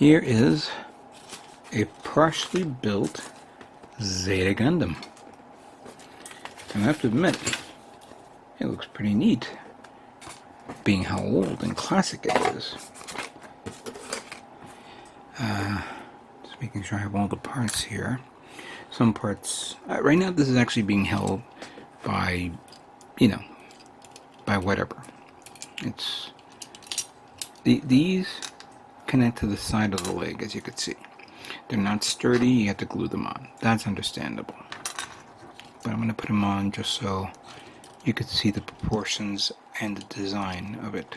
Here is a partially built Zeta Gundam. And I have to admit, it looks pretty neat, being how old and classic it is. Just making sure I have all the parts here. Some parts, right now this is actually being held by, by whatever. It's, these connect to the side of the leg, as you can see. They're not sturdy, you have to glue them on. That's understandable. But I'm going to put them on just so you could see the proportions and the design of it.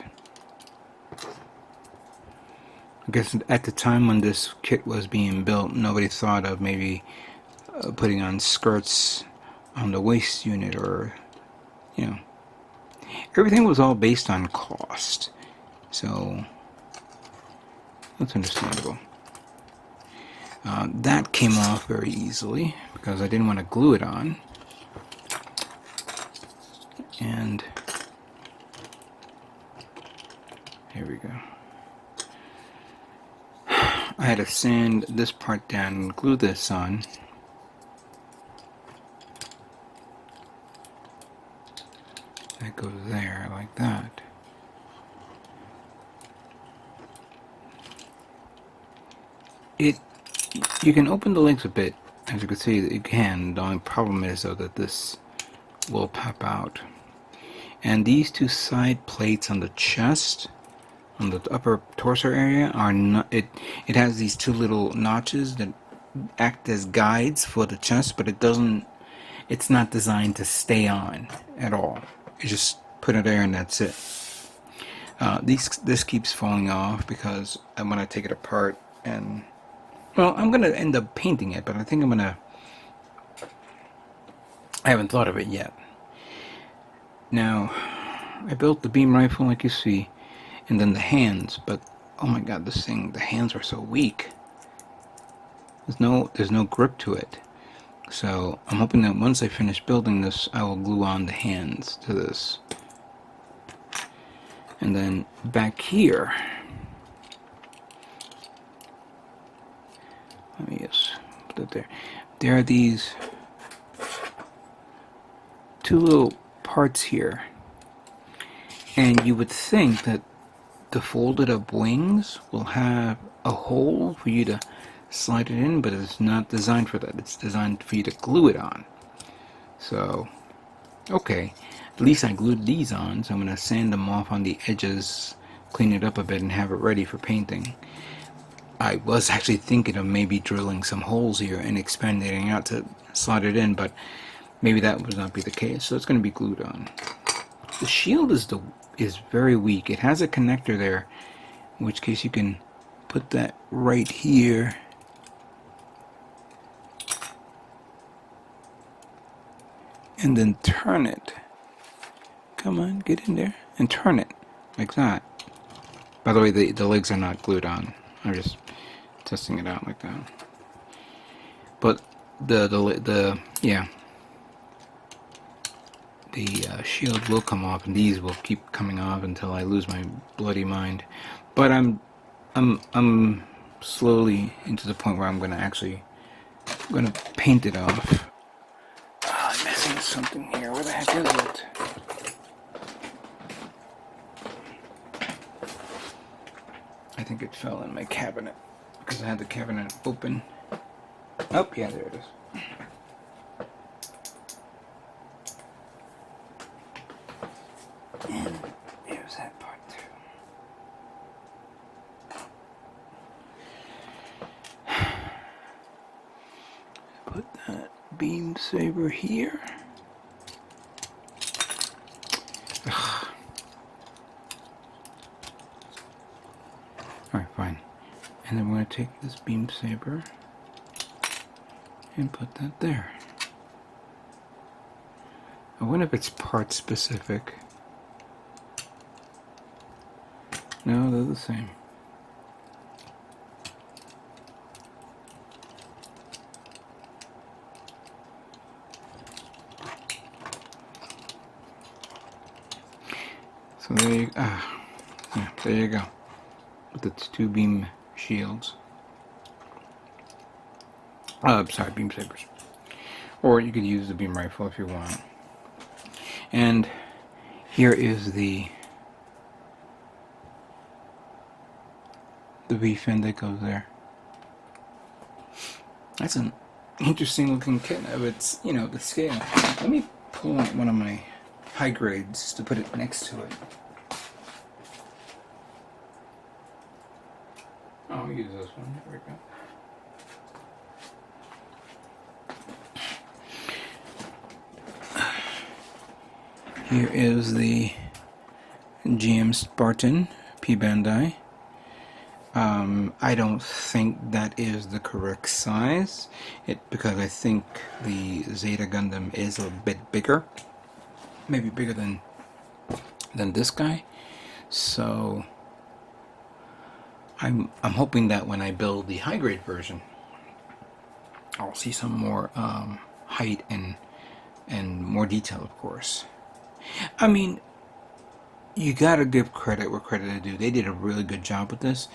I guess at the time when this kit was being built, nobody thought of maybe putting on skirts on the waist unit, or, everything was all based on cost. So that's understandable. That came off very easily because I didn't want to glue it on. And here we go. I had to sand this part down and glue this on. That goes there like that. You can open the legs a bit, as you can see that you can. The only problem is though that this will pop out. And these two side plates on the chest, on the upper torso area, are not. It has these two little notches that act as guides for the chest, but it doesn't. It's not designed to stay on at all. You just put it there and that's it. This keeps falling off because when I take it apart, and well, I'm gonna end up painting it, but I think I haven't thought of it yet. Now, I built the beam rifle like you see, and then the hands, but oh my god, the hands are so weak. There's no grip to it. So I'm hoping that once I finish building this, I will glue on the hands to this. And then back here, let me just put it there. There are these two little parts here, and you would think that the folded up wings will have a hole for you to slide it in, but it's not designed for that. It's designed for you to glue it on. So, okay, at least I glued these on, so I'm going to sand them off on the edges, clean it up a bit, and have it ready for painting. I was actually thinking of maybe drilling some holes here and expanding it out to slide it in, but maybe that would not be the case, so it's going to be glued on. The shield is very weak. It has a connector there, in which case you can put that right here. And then turn it. Come on, get in there and turn it like that. By the way, the legs are not glued on. I'm just testing it out like that. But the shield will come off, and these will keep coming off until I lose my bloody mind. But I'm slowly into the point where I'm gonna paint it off. I'm missing something here. Where the heck is it? I think it fell in my cabinet because I had the cabinet open. Oh, yeah, there it is. And here's that part too. Put that beam saber here. Ugh. Alright, fine. And then we're going to take this beam saber and put that there. I wonder if it's part specific. No, they're the same. So there you go. Yeah, there you go. With its two beam shields. Sorry, beam sabers. Or you could use the beam rifle if you want. And here is the V-fin that goes there. That's an interesting looking kit of its, you know, the scale. Let me pull out one of my high grades to put it next to it. Oh, I'll use this one. There we go. Here is the GM Spartan P Bandai. I don't think that is the correct size, because I think the Zeta Gundam is a bit bigger, maybe bigger than this guy. So I'm hoping that when I build the high grade version, I'll see some more height and more detail, of course. I mean, you gotta give credit where credit is due. They did a really good job with this.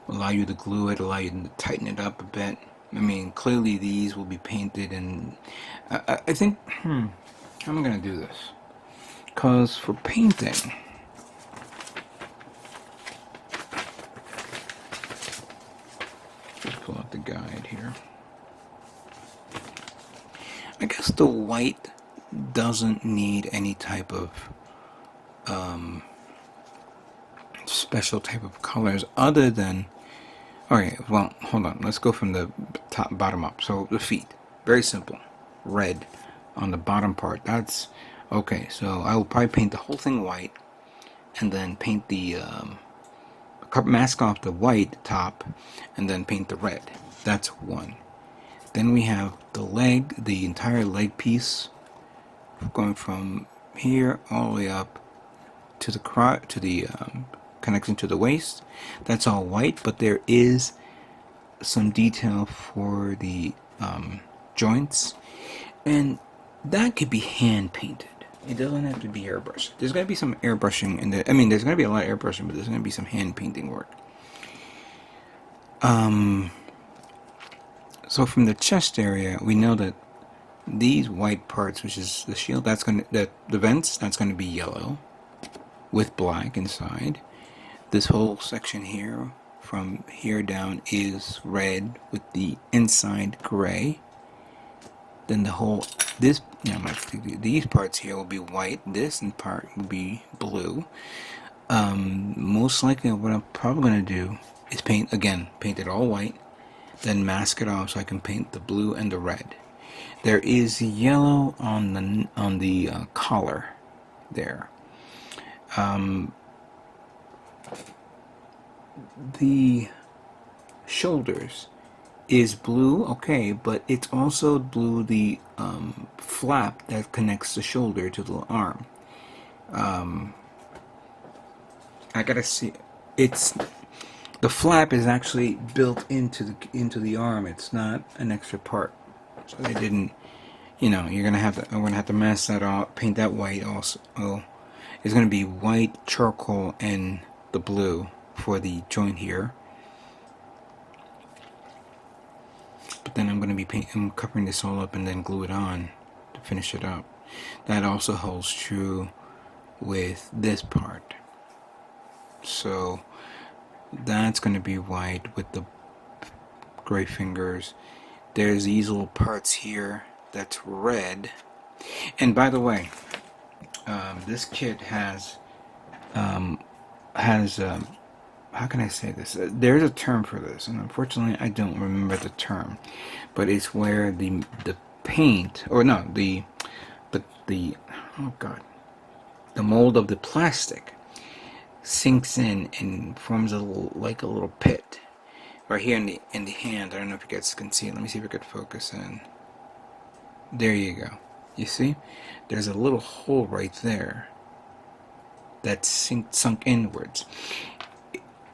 Allow you to glue it, allow you to tighten it up a bit. I mean, clearly these will be painted, and I think, how am I gonna do this? Because for painting, let's pull out the guide here. I guess the white doesn't need any type of special type of colors other than, okay, well, hold on, let's go from the bottom up. So the feet, very simple, red on the bottom part. That's okay. So I will probably paint the whole thing white, and then paint the mask off the white top, and then paint the red. That's one. Then we have the leg, the entire leg piece, going from here all the way up to the connection to the waist. That's all white, but there is some detail for the joints, and that could be hand painted. It doesn't have to be airbrushed. There's going to be some airbrushing in there. I mean, there's going to be a lot of airbrushing, but there's going to be some hand painting work. So from the chest area, we know that these white parts, which is the shield, the vents, that's going to be yellow with black inside. This whole section here, from here down, is red with the inside gray. Then the whole, these parts here will be white. This part will be blue. Most likely what I'm probably going to do is paint it all white, then mask it off so I can paint the blue and the red. There is yellow on the collar there. The shoulders is blue, okay, but it's also blue the flap that connects the shoulder to the arm. I gotta see. The flap is actually built into the arm. It's not an extra part. So they didn't. I'm gonna have to mask that off, paint that white also. It's gonna be white, charcoal, and the blue for the joint here. But then I'm going to be covering this all up and then glue it on to finish it up. That also holds true with this part. So that's going to be white with the gray fingers. There's these little parts here that's red. And by the way, this kit has how can I say this? There's a term for this, and unfortunately I don't remember the term, but it's where the paint, or no, the mold of the plastic sinks in and forms a little pit right here in the hand. I don't know if you guys can see it. Let me see if I could focus in. There you go. You see? There's a little hole right there that's sunk inwards.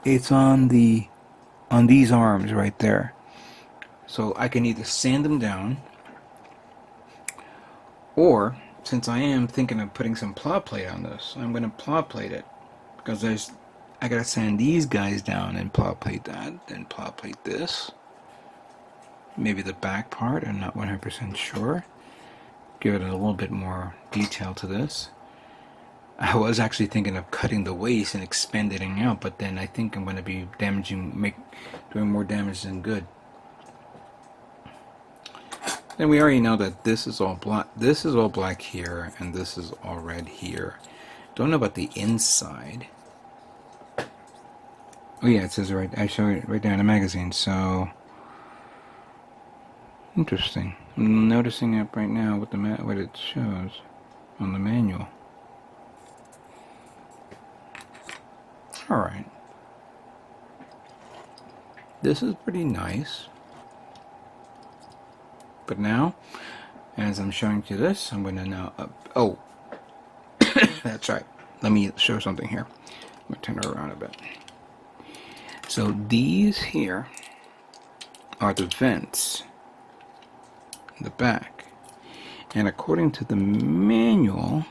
It's on these arms right there. So I can either sand them down, or since I am thinking of putting some plow plate on this, I'm going to plow plate it, because I gotta sand these guys down and plot plate that, then plot plate this. Maybe the back part, I'm not 100% sure. Give it a little bit more detail to this. I was actually thinking of cutting the waist and expanding out, but then I think I'm going to be doing more damage than good. Then we already know that this is all black. This is all black here, and this is all red here. Don't know about the inside. Oh yeah, it says right. I show it right there in the magazine. So interesting. I'm noticing it right now with what it shows on the manual. All right. This is pretty nice. But now, as I'm showing you this, I'm going to now... oh, that's right. Let me show something here. I'm going to turn it around a bit. So these here are the vents in the back. And according to the manual,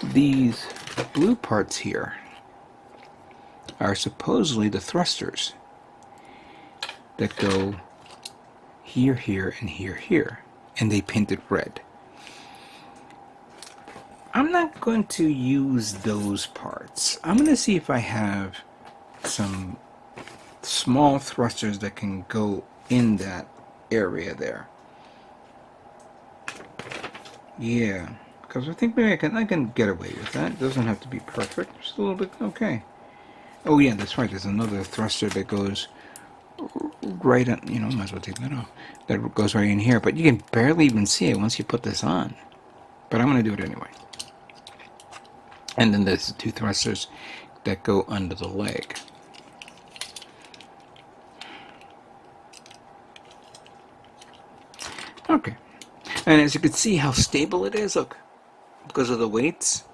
these blue parts here are supposedly the thrusters that go here, here, and here, here. And they painted red. I'm not going to use those parts. I'm going to see if I have some small thrusters that can go in that area there. Yeah, because I think maybe I can get away with that. It doesn't have to be perfect. Just a little bit okay. Oh yeah, that's right. There's another thruster that goes right on. You know, might as well take that off. That goes right in here, but you can barely even see it once you put this on. But I'm going to do it anyway. And then there's the two thrusters that go under the leg. Okay. And as you can see how stable it is, look, because of the weights,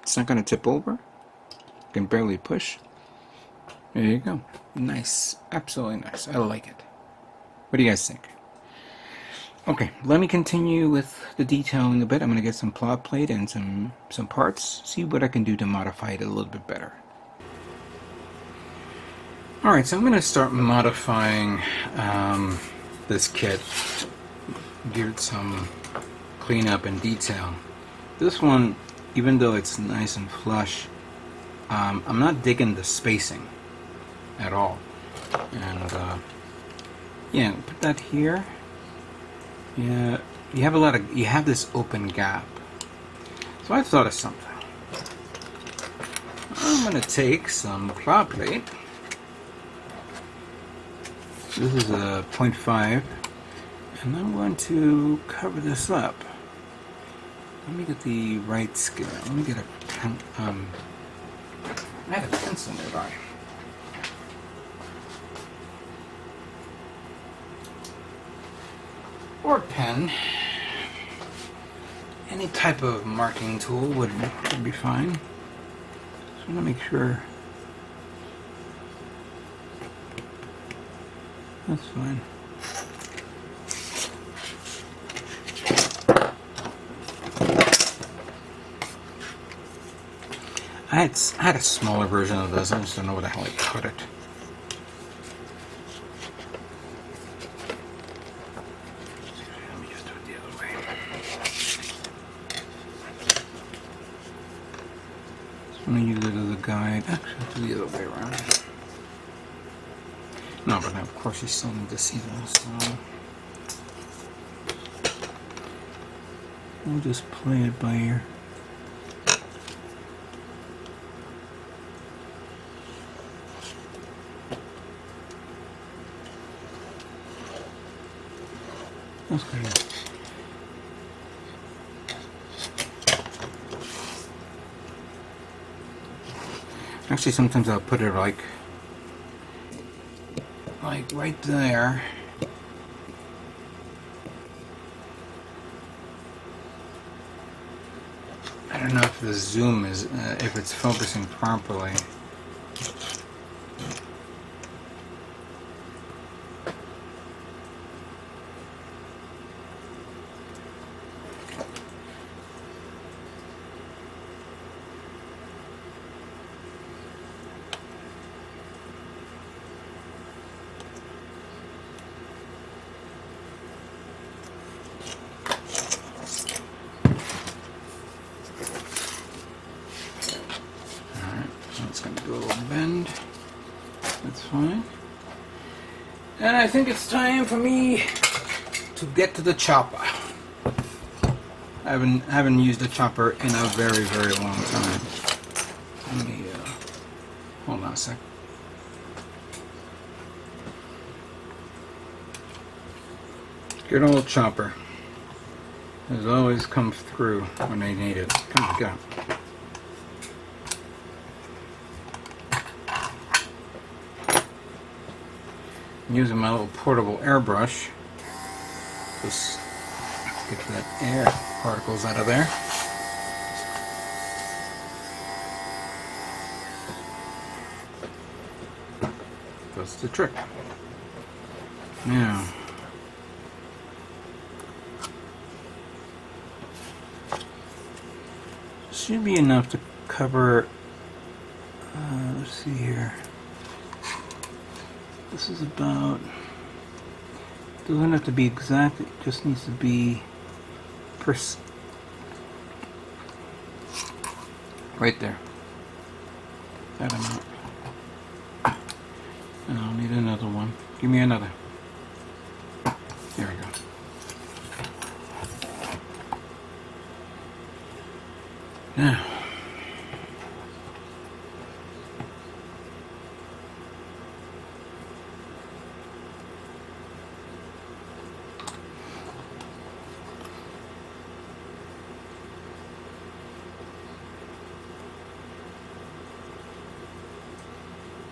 it's not going to tip over. You can barely push. There you go. Nice. Absolutely nice. I like it. What do you guys think? Okay, let me continue with the detailing a bit. I'm going to get some plot plate and some parts, see what I can do to modify it a little bit better. Alright, so I'm going to start modifying this kit. Give it some cleanup and detail. This one, even though it's nice and flush, I'm not digging the spacing at all. And yeah, put that here. Yeah, you have this open gap. So I thought of something. I'm gonna take some plot plate. This is a 0.5, and I'm going to cover this up. Let me get the right scale. Let me get a pen. I had a pencil nearby. Or a pen. Any type of marking tool would be fine. Just want to make sure. That's fine. I had a smaller version of this. I just don't know where the hell I put it. Let me just do it the other way. Just want to use it as a guide. Actually, I'll do the other way around. No, but of course you still need to see this. So we'll just play it by ear. That's good. Actually, sometimes I'll put it like right there. I don't know if the zoom is, if it's focusing properly. fine. And I think it's time for me to get to the chopper. I haven't used the chopper in a very, very long time. Let me hold on a sec. Good old chopper has always come through when they need it. Come on, go. I'm using my little portable airbrush. Just get that air particles out of there. That's the trick. Now, should be enough to cover, let's see here. This is about, doesn't have to be exact, it just needs to be right there. That amount. And I'll need another one. Give me another. There we go. Now,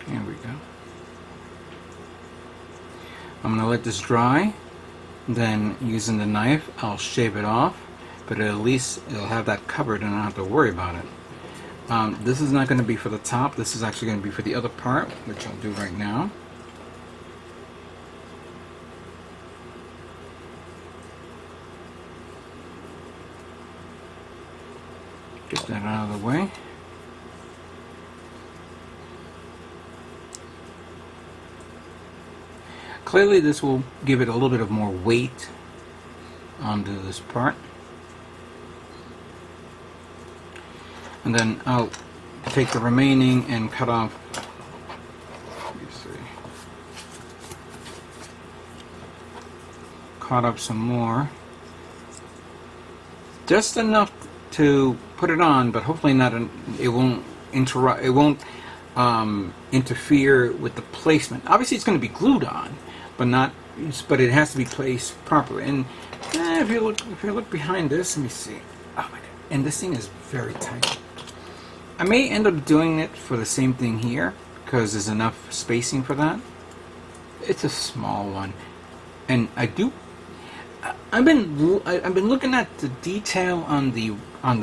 here we go. I'm going to let this dry, then using the knife I'll shave it off, but at least it'll have that covered and I don't have to worry about it. This is not going to be for the top, this is actually going to be for the other part, which I'll do right now. Get that out of the way. Clearly this will give it a little bit of more weight onto this part. And then I'll take the remaining and cut off, let me see, cut up some more. Just enough to put it on, but hopefully not, it won't interrupt, it won't interfere with the placement. Obviously it's going to be glued on, but it has to be placed properly. And if you look behind this, let me see. Oh my god! And this thing is very tight. I may end up doing it for the same thing here because there's enough spacing for that. It's a small one, and I've been looking at the detail on the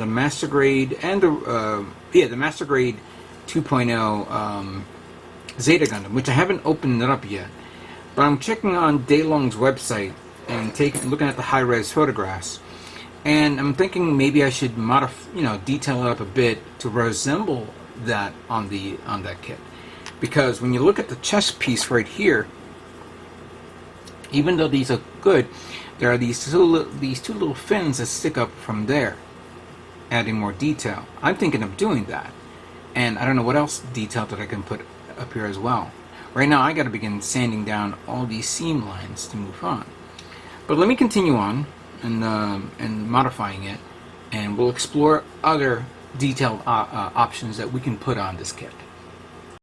Master Grade and the Master Grade 2.0 Zeta Gundam, which I haven't opened it up yet. But I'm checking on Daylong's website and looking at the high-res photographs, and I'm thinking maybe I should detail it up a bit to resemble that on that kit. Because when you look at the chest piece right here, even though these are good, there are these two little fins that stick up from there, adding more detail. I'm thinking of doing that, and I don't know what else detail that I can put up here as well. Right now I got to begin sanding down all these seam lines to move on. But let me continue on and modifying it, and we'll explore other detailed options that we can put on this kit.